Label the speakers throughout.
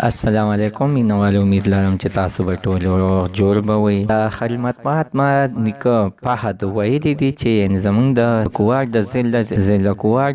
Speaker 1: السلام علیکم مینوال، امید لرم چې تاسو به ټول روغ جوړ به وئ. د خلیل مطبوعات نیکه فهد ویلي دي چې زموږ د کوواټ د ضلع کوواټ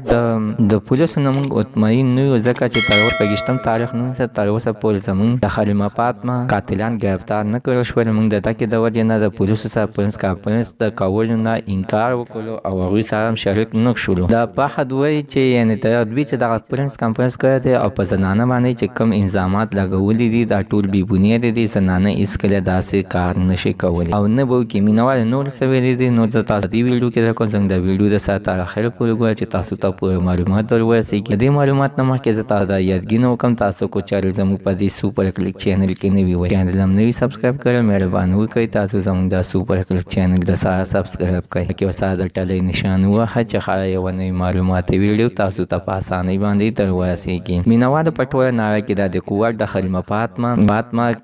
Speaker 1: د پولیسو نه موږ مطمئن نه یو، ځکه چې تر اوسه په 20 تاریخ نه تر اوسه پورې زموږ د خلیل مطبوعات قاتلان ګرفتار نه کړل شول. موږ د دقې د وجې نه د پولیسو سره پرنس کانفرنس د کولو نه انکار وکړو او هغوی سره هم شریک نه شولو. د فهد وایي چې د دوی چې دغه پرنس کانفرنس کړی دی او په زنانه باندې چې کوم انظامات لګولي دي دا ټول بې بنیاده دي. زنانه هېڅکله داسې کار نشي کولی او نه به وکړي. مینهوال نور څه ویلي دي نو زه تاسو دې ویډیو کې درکوم. زموږ د ویډیو د سره تر اخره پورې ګوره چې تاسو ته پوره معلومات در ورسېږي. د دې معلومات نه مخکې زه تاسو ته یادګي وکړم، تاسو کو چارل زموږ په دې سوپر کلیک چینل کې نوي وئ، چینل هم نوي سبسکرایب کړئ. مهرباني وکړئ تاسو زموږ د سوپر کلیک چینل د سره سبسکرایب کړئ، کې ورسره د ټلۍ نشان ووهه چې ښایي یوه نوې معلوماتي ویډیو تاسو ته په اسانۍ باندې در ورسېږي. مینهوالو په ټوله نړۍ کې د کوواټ د خلیل مطبوعات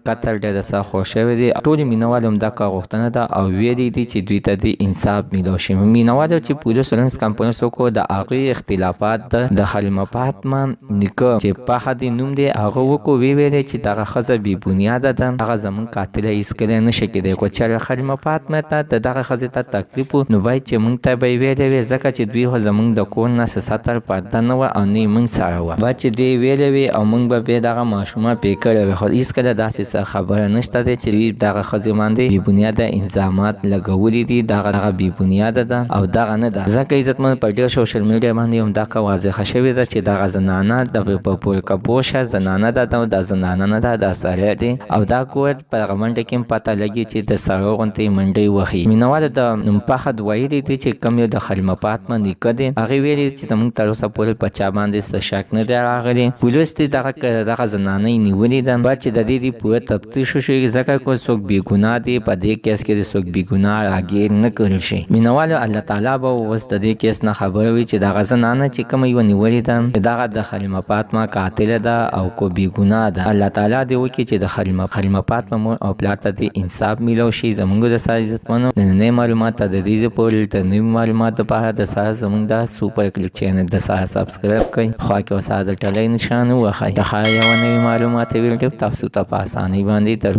Speaker 1: قتل ډېر سخت خوښ شوی دی. ټولې مینهوالو هم دا کار غوښتنه ده او ویلي دي چې دوی ته د انصاف میلاو شي. مینهوالو چې پولیسو پرنس کانفرنس وکړو د هغوی اختلافات د خلیل مطبوعات نیکه چې فهد نوم دی هغه وکړو، ویلې چې دغه ښځه بې بنیاده ده، هغه زموږ قاتله هېڅکله نشي کېدی. خو چې خلیل مطبوعات ته د دغه ښځې ته تکلیف و نو باید چې موږ ته به یې ویلې وي، ځکه چې دوی خو زموږ د کور نه ستر پرده نه وه او نه یې موږ سره وه. باید چې دې ویلې وي او موږ به بیا دغه ماشومه پرې کړی وي. خو هېڅکله داسې څه خبره نشته دی چې دوی دغه ښځې باندې بې بنیاده الزامات لګولي دي. دغه بې بنیاده ده او دغه نه ده، ځکه عزتمن په ډېر سوشل میډیا باندې هم دا واضحه شوې ده چې دغه زنانه د پورکپوشه زنانه ده، دا زنانه نه ده، دا سړی دی او دا کوټ په هغه منډه کې هم پته لګي چې د سړو غوندې منډې وهي. مینهوالو د فهد ویلي دي چې کوم یو د خلیل مطبوعات نیکه دی هغې ویلي چې زموږ تر اوسه پورې په چا باندې څه شک نه دی راغلی. پولیس دې دغه زنانه یې نیولې ده، باید چې د دې پوره تفتیش وشي، ځکه که څوک بې ګناه دی په دې کیس کې د څوک بې ګناه راګیر نه کړل شي. مینهوالو الله تعالی به اوس د دې کیس نه خبره وي چې دغه زنانه چې کومه یوه نیولې ده چې دغه د خلیل مطبوعات قاتله ده او کو بې ګناه ده. الله تعالی دې وکړي چې د خلیل مطبوعات مور او پلار ته د انصاف میلاو شي. زموږ د سره عزتمنو نننۍ معلومات ته د دې پورې د نوي معلومات لپاره د سره زموږ د سوپر کلیک چینل د سره سبسکرایب کړئ، خوا کې ورسره د ټلۍ نشان ووهئ. د ښایي یوه نوې معلوماتي ویډیو تاسو ته په اسانۍ باندې در